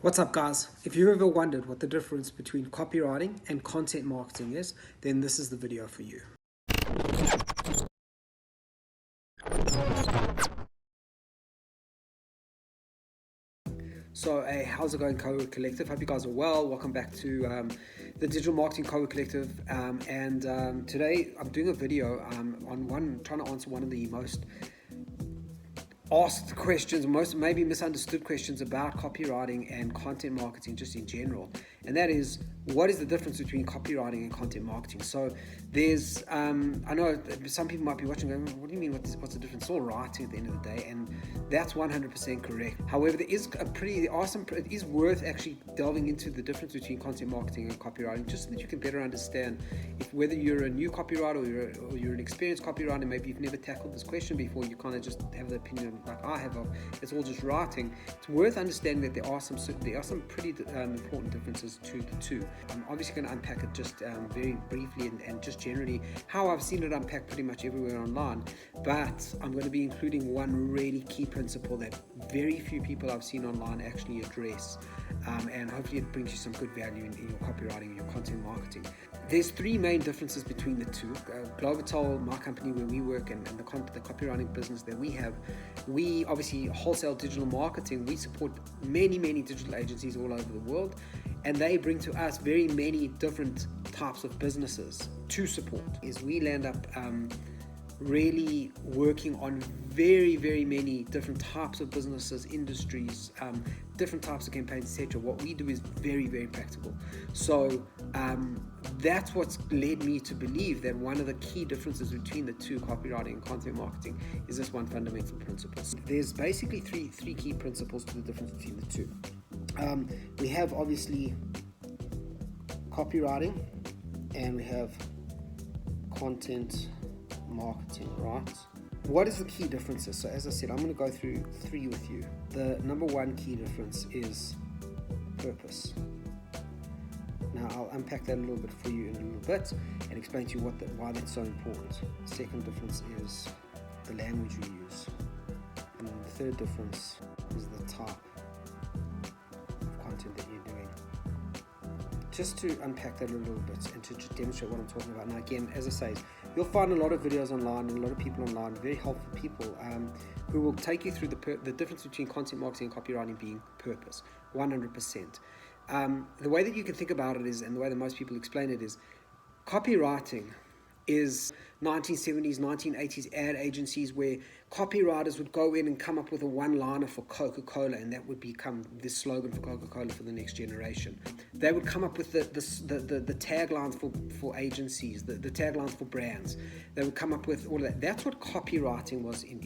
What's up, guys? If you've ever wondered what the difference between copywriting and content marketing is, then this is the video for you. So, hey, how's it going, Copywriting Collective? Hope you guys are well. Welcome back to the Digital Marketing Copywriting Collective. Today I'm doing a video trying to answer one of the most asked questions, most maybe misunderstood questions about copywriting and content marketing just in general, and that is, what is the difference between copywriting and content marketing? So there's I know some people might be watching going, what do you mean, what's the difference? It's all writing at the end of the day, and that's 100% correct. However, it is worth actually delving into the difference between content marketing and copywriting, just so that you can better understand whether you're a new copywriter or you're an experienced copywriter. Maybe you've never tackled this question before, you kind of just have the opinion like I have of it's all just writing. It's worth understanding that there are some pretty important differences to the two. I'm obviously going to unpack it just very briefly and just generally how I've seen it unpacked pretty much everywhere online, but I'm going to be including one really key principle that very few people I've seen online actually address, and hopefully it brings you some good value in your copywriting and your content marketing. There's three main differences between the two. Glovital, my company where we work, and the copywriting business that we have, we obviously wholesale digital marketing. We support many digital agencies all over the world, and they bring to us very many different types of businesses to support. Is we land up really working on very many different types of businesses, industries, different types of campaigns, etc. What we do is very practical. So that's what's led me to believe that one of the key differences between the two, copywriting and content marketing, is this one fundamental principle. There's basically three key principles to the difference between the two. We have obviously copywriting and we have content marketing, right? What is the key differences? So as I said, I'm going to go through three with you. The number one key difference is purpose. Now I'll unpack that a little bit for you in a little bit and explain to you why that's so important. The second difference is the language you use. And the third difference is the type of content that you're doing. Just to unpack that a little bit and to just demonstrate what I'm talking about. Now again, as I say, you'll find a lot of videos online and a lot of people online, very helpful people, who will take you through the difference between content marketing and copywriting being purpose, 100%. The way that you can think about it is, and the way that most people explain it is, copywriting is 1970s, 1980s ad agencies where copywriters would go in and come up with a one-liner for Coca-Cola, and that would become the slogan for Coca-Cola for the next generation. They would come up with the taglines for agencies, the taglines for brands. They would come up with all of that. That's what copywriting was in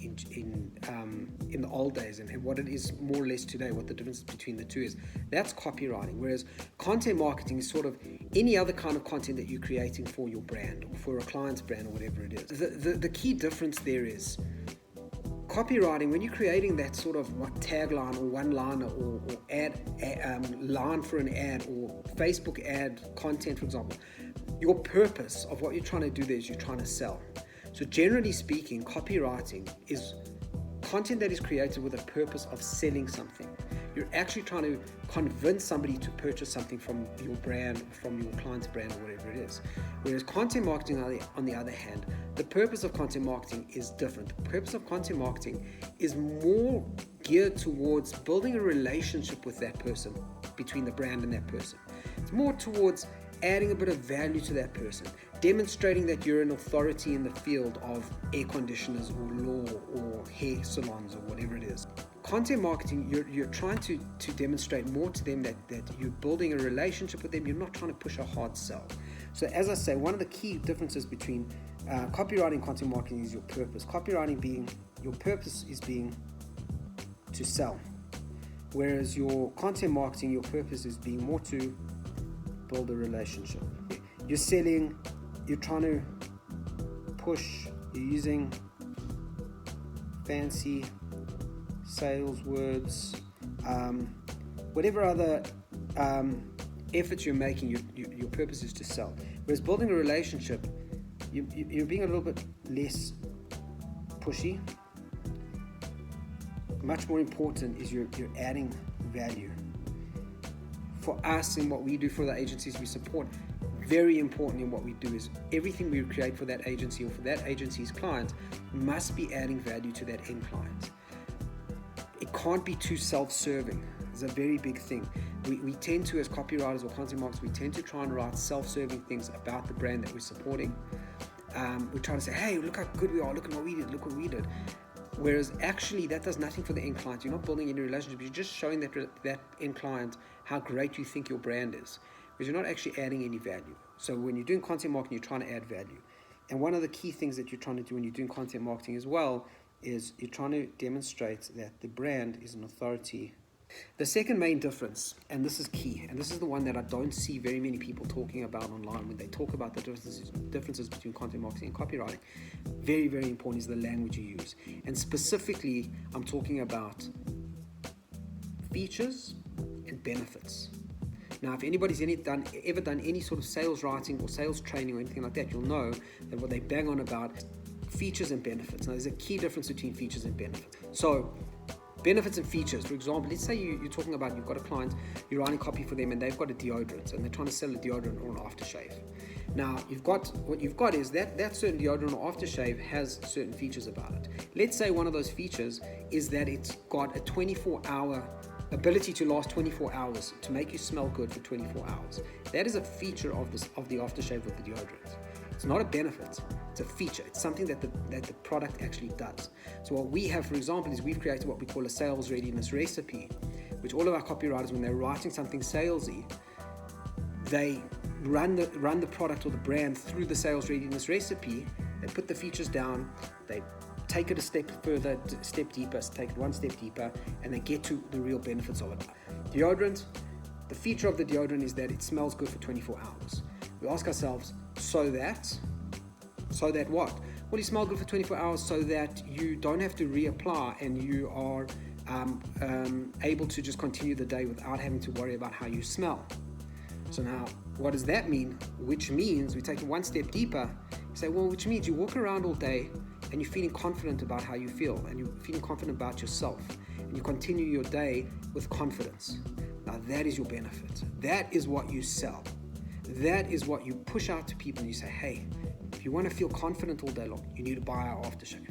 the old days, and what it is more or less today. What the difference between the two is, that's copywriting. Whereas content marketing is sort of any other kind of content that you're creating for your brand or for a client's brand or whatever it is. The key difference there is, copywriting, when you're creating that sort of tagline or one-liner or ad line for an ad or Facebook ad content, for example, your purpose of what you're trying to do there is you're trying to sell. So generally speaking, copywriting is content that is created with a purpose of selling something. You're actually trying to convince somebody to purchase something from your brand, from your client's brand, or whatever it is. Whereas content marketing, on the other hand, the purpose of content marketing is different. The purpose of content marketing is more geared towards building a relationship with that person, between the brand and that person. It's more towards adding a bit of value to that person, demonstrating that you're an authority in the field of air conditioners or law or hair salons or whatever it is. Content marketing, you're trying to demonstrate more to them that you're building a relationship with them. You're not trying to push a hard sell. So as I say, one of the key differences between copywriting and content marketing is your purpose. Copywriting being, your purpose is being to sell, whereas your content marketing, your purpose is being more to build a relationship. You're selling, you're trying to push, you're using fancy sales words, whatever other efforts you're making, your purpose is to sell. Whereas building a relationship, you're being a little bit less pushy. Much more important is you're adding value. for us and what we do for the agencies we support, very important in what we do is everything we create for that agency or for that agency's client must be adding value to that end client. It can't be too self-serving. It's a very big thing. We tend to, as copywriters or content marketers, we tend to try and write self-serving things about the brand that we're supporting. We try to say, hey, look how good we are, look at what we did, look what we did. Whereas actually that does nothing for the end client. You're not building any relationship, you're just showing that end client how great you think your brand is, because you're not actually adding any value. So when you're doing content marketing, you're trying to add value. And one of the key things that you're trying to do when you're doing content marketing as well is you're trying to demonstrate that the brand is an authority. The second main difference, and this is key, and this is the one that I don't see very many people talking about online when they talk about the differences between content marketing and copywriting, very, very important, is the language you use. And specifically, I'm talking about features and benefits. Now, if anybody's ever done any sort of sales writing or sales training or anything like that, you'll know that what they bang on about features and benefits. Now, there's a key difference between features and benefits. So, benefits and features, for example, let's say you're talking about, you've got a client, you're writing copy for them and they've got a deodorant and they're trying to sell a deodorant or an aftershave. Now, what you've got is that certain deodorant or aftershave has certain features about it. Let's say one of those features is that it's got a 24-hour ability to last 24 hours, to make you smell good for 24 hours. That is a feature of the aftershave with the deodorant. It's not a benefit, it's a feature. It's something that the product actually does. So what we have, for example, is we've created what we call a sales readiness recipe, which all of our copywriters, when they're writing something salesy, they run the product or the brand through the sales readiness recipe. They put the features down, they take it a step further, take it one step deeper, and they get to the real benefits of it. Deodorant, the feature of the deodorant is that it smells good for 24 hours. We ask ourselves, so that what? Well, you smell good for 24 hours so that you don't have to reapply and you are able to just continue the day without having to worry about how you smell. So now, what does that mean? Which means we take it one step deeper, say, well, which means you walk around all day and you're feeling confident about how you feel and you're feeling confident about yourself and you continue your day with confidence. Now that is your benefit. That is what you sell. That is what you push out to people and you say, hey, if you want to feel confident all day long, you need to buy our aftershave.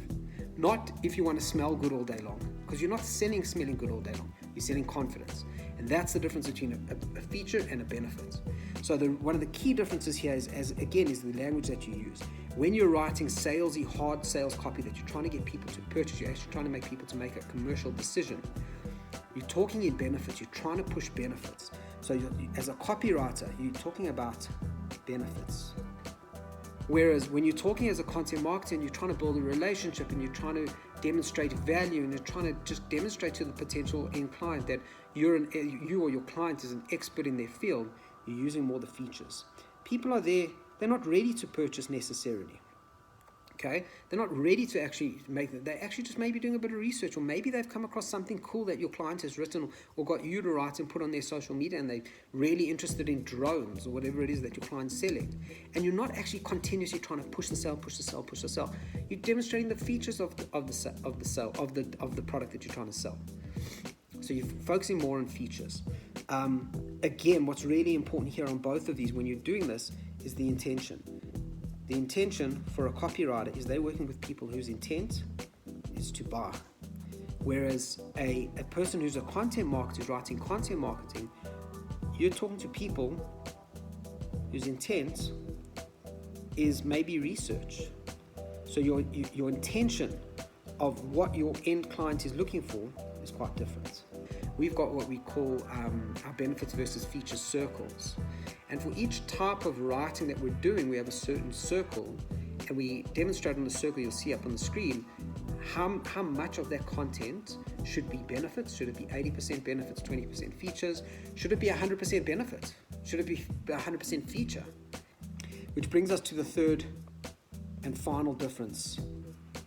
Not if you want to smell good all day long, because you're not selling smelling good all day long. You're selling confidence. And that's the difference between a feature and a benefit. So one of the key differences here is the language that you use. When you're writing salesy, hard sales copy that you're trying to get people to purchase, you're actually trying to make people to make a commercial decision. You're talking in benefits. You're trying to push benefits. So as a copywriter, you're talking about benefits. Whereas when you're talking as a content marketer and you're trying to build a relationship and you're trying to demonstrate value and you're trying to just demonstrate to the potential end client that you or your client is an expert in their field, you're using more the features. People are there, they're not ready to purchase necessarily. Okay, they're not ready to actually they're actually just maybe doing a bit of research, or maybe they've come across something cool that your client has written or got you to write and put on their social media, and they're really interested in drones or whatever it is that your client's selling. And you're not actually continuously trying to push the sale. You're demonstrating the features of the product that you're trying to sell. So you're focusing more on features. Again, what's really important here on both of these when you're doing this is the intention. The intention for a copywriter is they're working with people whose intent is to buy. Whereas a person who's a content marketer who's writing content marketing, you're talking to people whose intent is maybe research. So your intention of what your end client is looking for is quite different. We've got what we call our benefits versus features circles. And for each type of writing that we're doing, we have a certain circle, and we demonstrate on the circle you'll see up on the screen how much of that content should be benefits. Should it be 80% benefits, 20% features? Should it be 100% benefit? Should it be 100% feature? Which brings us to the third and final difference.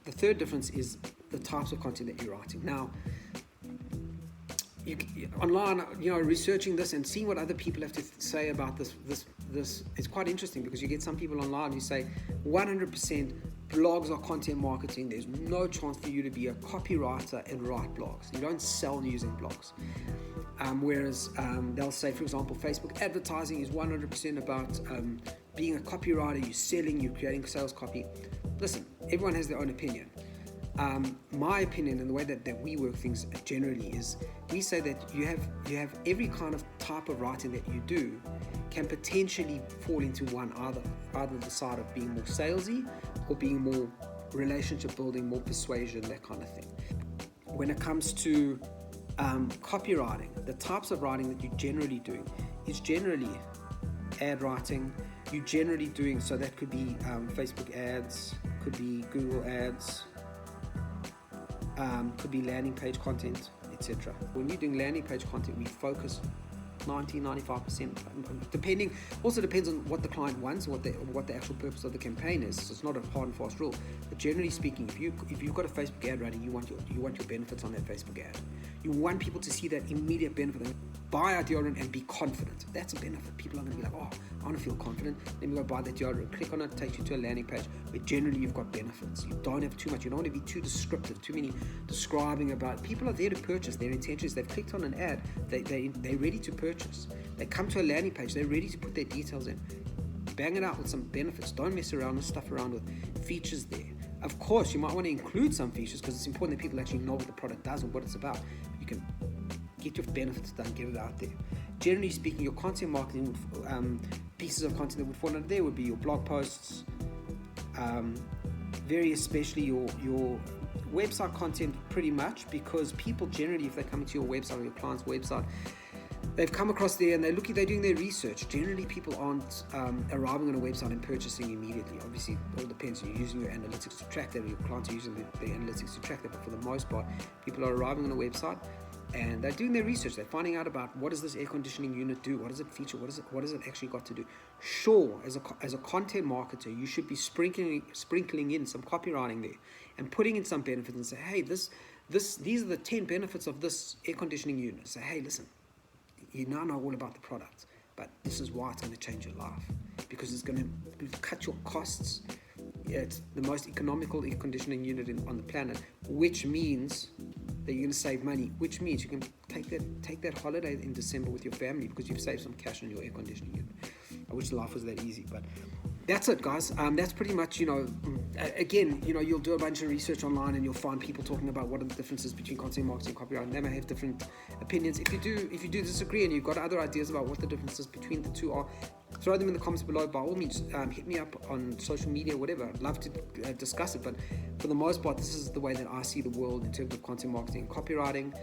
The third difference is the types of content that you're writing. Now, online, researching this and seeing what other people have to say about this is quite interesting, because you get some people online who say 100% blogs are content marketing. There's no chance for you to be a copywriter and write blogs. You don't sell using blogs. Whereas they'll say, for example, Facebook advertising is 100% about being a copywriter, you're selling, you're creating sales copy. Listen, everyone has their own opinion. My opinion and the way that we work things generally is we say that you have every kind of type of writing that you do can potentially fall into one, either the side of being more salesy or being more relationship building, more persuasion, that kind of thing. When it comes to copywriting, the types of writing that you're generally doing is generally ad writing. You're generally doing, so that could be Facebook ads, could be Google ads, could be landing page content, etc. When you're doing landing page content, we focus 90-95%, depending. Also depends on what the client wants, what the actual purpose of the campaign is. So it's not a hard and fast rule. But generally speaking, if you've got a Facebook ad running, you want your benefits on that Facebook ad. You want people to see that immediate benefit. Buy our deodorant and be confident. That's a benefit. People are going to be like, oh, I want to feel confident. Let me go buy that deodorant. Click on it, takes you to a landing page where generally you've got benefits. You don't have too much. You don't want to be too descriptive, too many describing about. People are there to purchase. Their intention is they've clicked on an ad. They're ready to purchase. They come to a landing page. They're ready to put their details in. Bang it out with some benefits. Don't mess around and stuff around with features there. Of course, you might want to include some features because it's important that people actually know what the product does and what it's about. You can get your benefits done, get it out there. Generally speaking, your content marketing pieces of content that would fall under there would be your blog posts, very especially your website content, pretty much, because people generally, if they're coming to your website or your client's website, they've come across there and they're doing their research. Generally, people aren't arriving on a website and purchasing immediately. Obviously, it all depends. You're using your analytics to track that, or your clients are using the analytics to track that. But for the most part, people are arriving on a website and they're doing their research. They're finding out about what does this air conditioning unit do? What does it feature? What does it actually got to do? Sure, as a content marketer, you should be sprinkling in some copywriting there and putting in some benefits and say, hey, these are the 10 benefits of this air conditioning unit. Say, hey, listen, you now know all about the product, but this is why it's going to change your life, because it's going to cut your costs. Yeah, it's the most economical air conditioning unit on the planet, which means that you're going to save money, which means you can take that holiday in December with your family because you've saved some cash on your air conditioning unit. I wish life was that easy, but that's it, guys. That's pretty much, again, you'll do a bunch of research online and you'll find people talking about what are the differences between content marketing and copywriting. They may have different opinions. If you do disagree and you've got other ideas about what the differences between the two are, throw them in the comments below. By all means, hit me up on social media, whatever. I'd love to discuss it, but for the most part, this is the way that I see the world in terms of content marketing and copywriting.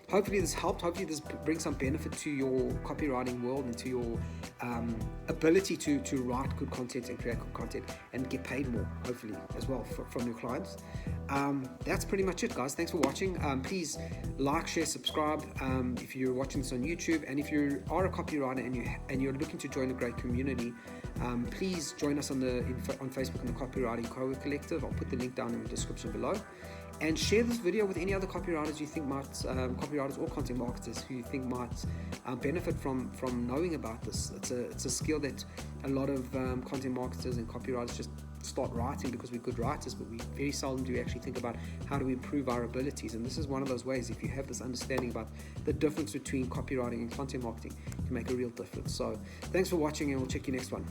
Hopefully this helped. Hopefully this brings some benefit to your copywriting world and to your ability to write good content and create good content and get paid more, hopefully, as well from your clients. That's pretty much it, guys. Thanks for watching. Please like, share, subscribe if you're watching this on YouTube, and if you are a copywriter and you're looking to join a great community, please join us on Facebook in the Copywriting Co Collective. I'll put the link down in the description below. And share this video with any other copywriters you think might, copywriters or content marketers who you think might benefit from knowing about this. It's a skill that a lot of content marketers and copywriters just start writing because we're good writers, but we very seldom do actually think about how do we improve our abilities. And this is one of those ways. If you have this understanding about the difference between copywriting and content marketing, you can make a real difference. So thanks for watching, and we'll check you next one.